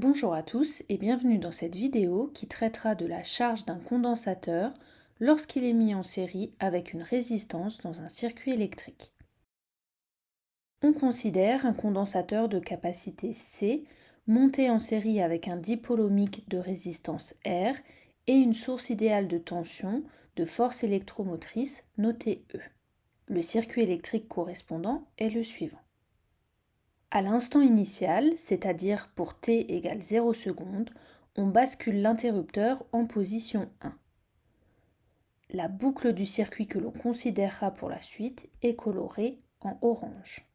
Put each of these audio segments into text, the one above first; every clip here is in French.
Bonjour à tous et bienvenue dans cette vidéo qui traitera de la charge d'un condensateur lorsqu'il est mis en série avec une résistance dans un circuit électrique. On considère un condensateur de capacité C monté en série avec un dipôle ohmique de résistance R et une source idéale de tension de force électromotrice notée E. Le circuit électrique correspondant est le suivant. À l'instant initial, c'est-à-dire pour t égale 0 secondes, on bascule l'interrupteur en position 1. La boucle du circuit que l'on considérera pour la suite est colorée en orange.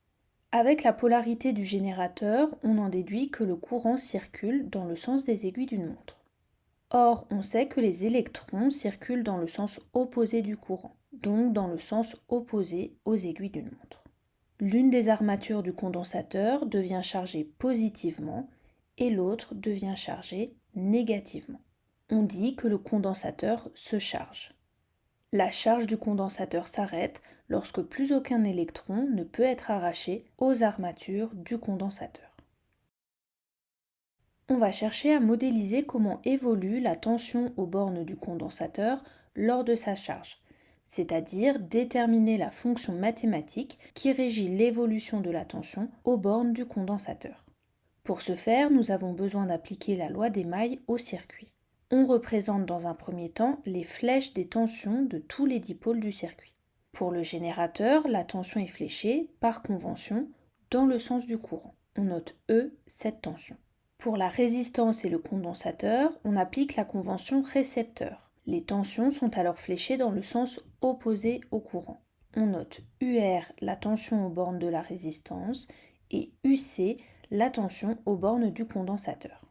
Avec la polarité du générateur, on en déduit que le courant circule dans le sens des aiguilles d'une montre. Or, on sait que les électrons circulent dans le sens opposé du courant, donc dans le sens opposé aux aiguilles d'une montre. L'une des armatures du condensateur devient chargée positivement et l'autre devient chargée négativement. On dit que le condensateur se charge. La charge du condensateur s'arrête lorsque plus aucun électron ne peut être arraché aux armatures du condensateur. On va chercher à modéliser comment évolue la tension aux bornes du condensateur lors de sa charge, c'est-à-dire déterminer la fonction mathématique qui régit l'évolution de la tension aux bornes du condensateur. Pour ce faire, nous avons besoin d'appliquer la loi des mailles au circuit. On représente dans un premier temps les flèches des tensions de tous les dipôles du circuit. Pour le générateur, la tension est fléchée, par convention, dans le sens du courant. On note E cette tension. Pour la résistance et le condensateur, on applique la convention récepteur. Les tensions sont alors fléchées dans le sens opposé au courant. On note UR la tension aux bornes de la résistance et UC la tension aux bornes du condensateur.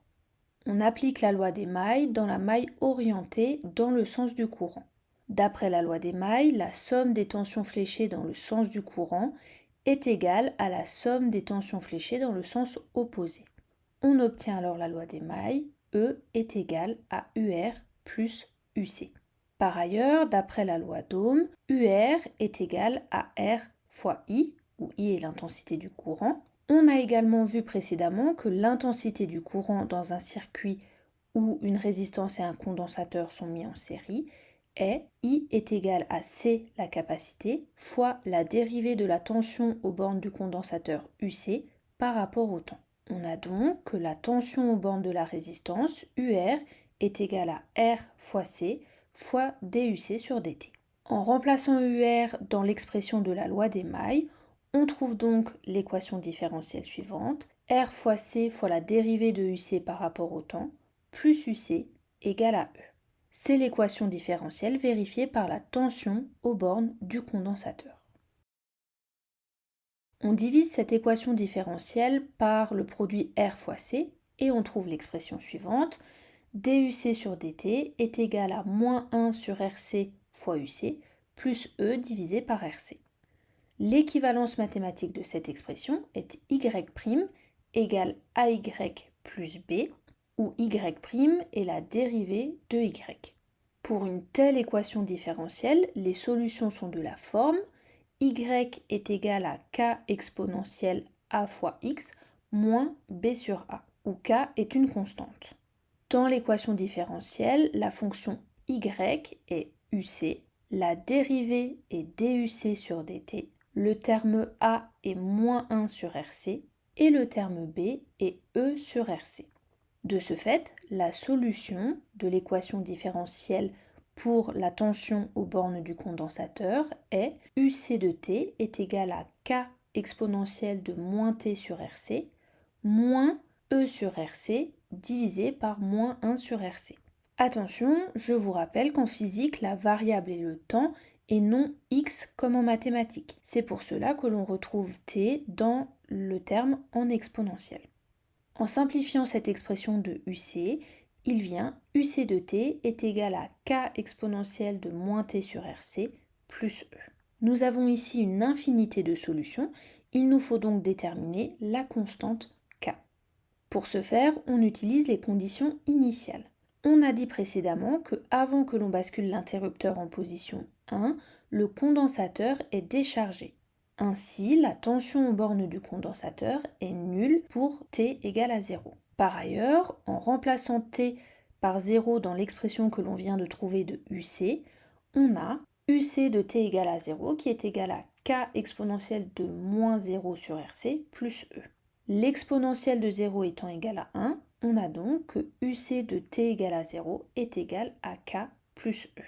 On applique la loi des mailles dans la maille orientée dans le sens du courant. D'après la loi des mailles, la somme des tensions fléchées dans le sens du courant est égale à la somme des tensions fléchées dans le sens opposé. On obtient alors la loi des mailles, E est égal à UR plus UC. Par ailleurs, d'après la loi d'Ohm, UR est égal à R fois I, où I est l'intensité du courant. On a également vu précédemment que l'intensité du courant dans un circuit où une résistance et un condensateur sont mis en série est I est égal à C, la capacité, fois la dérivée de la tension aux bornes du condensateur UC par rapport au temps. On a donc que la tension aux bornes de la résistance, UR, est égale à R fois C fois DUC sur DT. En remplaçant UR dans l'expression de la loi des mailles, on trouve donc l'équation différentielle suivante, R fois C fois la dérivée de UC par rapport au temps, plus UC égale à E. C'est l'équation différentielle vérifiée par la tension aux bornes du condensateur. On divise cette équation différentielle par le produit R fois C et on trouve l'expression suivante. DUC sur DT est égal à moins 1 sur RC fois UC plus E divisé par RC. L'équivalence mathématique de cette expression est Y' égale AY plus B, où Y' est la dérivée de Y. Pour une telle équation différentielle, les solutions sont de la forme y est égal à k exponentielle a fois x moins b sur a, où k est une constante. Dans l'équation différentielle, la fonction y est uc, la dérivée est duc sur dt, le terme a est moins 1 sur rc et le terme b est e sur rc. De ce fait, la solution de l'équation différentielle pour la tension aux bornes du condensateur est UC de T est égal à K exponentielle de moins T sur RC moins E sur RC divisé par moins 1 sur RC. Attention, je vous rappelle qu'en physique, la variable est le temps et non x comme en mathématiques. C'est pour cela que l'on retrouve T dans le terme en exponentielle. En simplifiant cette expression de UC, il vient UC de T est égal à K exponentielle de moins T sur RC plus E. Nous avons ici une infinité de solutions, il nous faut donc déterminer la constante K. Pour ce faire, on utilise les conditions initiales. On a dit précédemment que avant que l'on bascule l'interrupteur en position 1, le condensateur est déchargé. Ainsi, la tension aux bornes du condensateur est nulle pour T égale à 0. Par ailleurs, en remplaçant t par 0 dans l'expression que l'on vient de trouver de UC, on a UC de t égale à 0 qui est égal à k exponentielle de moins 0 sur RC plus E. L'exponentielle de 0 étant égale à 1, on a donc que UC de t égale à 0 est égal à k plus E.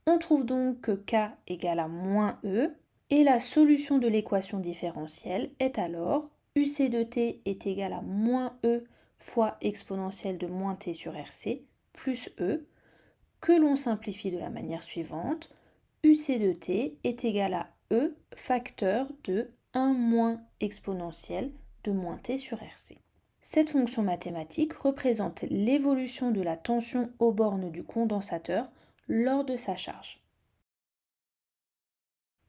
On trouve donc que k égale à moins E, et la solution de l'équation différentielle est alors UC de t est égal à moins E fois exponentielle de moins t sur RC plus E, que l'on simplifie de la manière suivante. UC de t est égal à E facteur de 1 moins exponentielle de moins t sur RC. Cette fonction mathématique représente l'évolution de la tension aux bornes du condensateur lors de sa charge.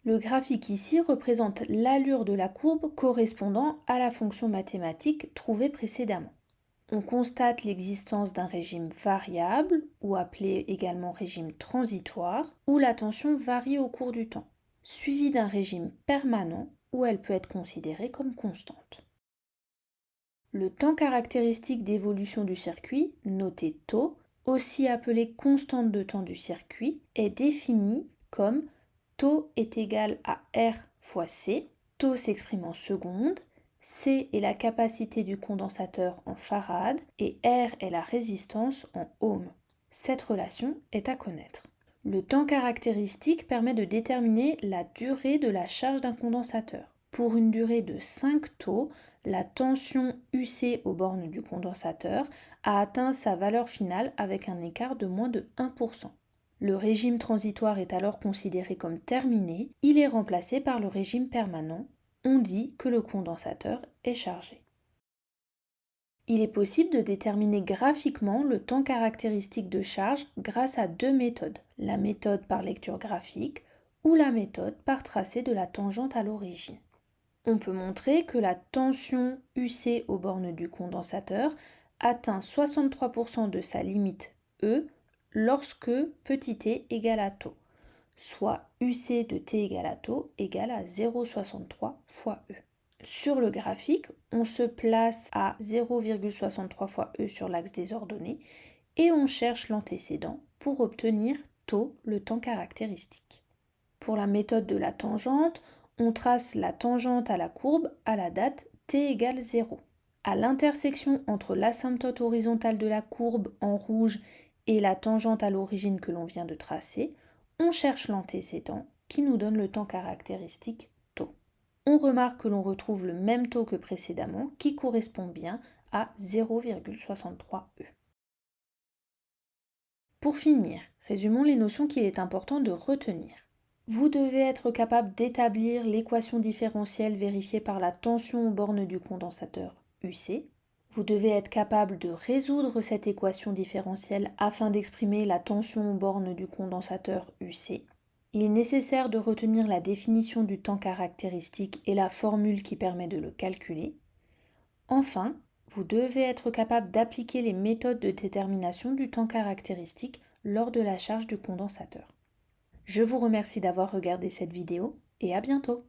Le graphique ici représente l'allure de la courbe correspondant à la fonction mathématique trouvée précédemment. On constate l'existence d'un régime variable, ou appelé également régime transitoire, où la tension varie au cours du temps, suivi d'un régime permanent, où elle peut être considérée comme constante. Le temps caractéristique d'évolution du circuit, noté τ, aussi appelé constante de temps du circuit, est défini comme τ est égal à R fois C. τ s'exprime en secondes, C est la capacité du condensateur en farad et R est la résistance en ohms. Cette relation est à connaître. Le temps caractéristique permet de déterminer la durée de la charge d'un condensateur. Pour une durée de 5 τ, la tension UC aux bornes du condensateur a atteint sa valeur finale avec un écart de moins de 1%. Le régime transitoire est alors considéré comme terminé, il est remplacé par le régime permanent. On dit que le condensateur est chargé. Il est possible de déterminer graphiquement le temps caractéristique de charge grâce à deux méthodes, la méthode par lecture graphique ou la méthode par tracé de la tangente à l'origine. On peut montrer que la tension UC aux bornes du condensateur atteint 63% de sa limite E lorsque petit t égale à τ, soit UC de t égale à τ égale à 0,63 fois E. Sur le graphique, on se place à 0,63 fois E sur l'axe des ordonnées et on cherche l'antécédent pour obtenir τ, le temps caractéristique. Pour la méthode de la tangente, on trace la tangente à la courbe à la date t égale 0. À l'intersection entre l'asymptote horizontale de la courbe en rouge et la tangente à l'origine que l'on vient de tracer, on cherche l'antécédent qui nous donne le temps caractéristique τ. On remarque que l'on retrouve le même τ que précédemment qui correspond bien à 0,63 E. Pour finir, résumons les notions qu'il est important de retenir. Vous devez être capable d'établir l'équation différentielle vérifiée par la tension aux bornes du condensateur UC. Vous devez être capable de résoudre cette équation différentielle afin d'exprimer la tension aux bornes du condensateur UC. Il est nécessaire de retenir la définition du temps caractéristique et la formule qui permet de le calculer. Enfin, vous devez être capable d'appliquer les méthodes de détermination du temps caractéristique lors de la charge du condensateur. Je vous remercie d'avoir regardé cette vidéo et à bientôt.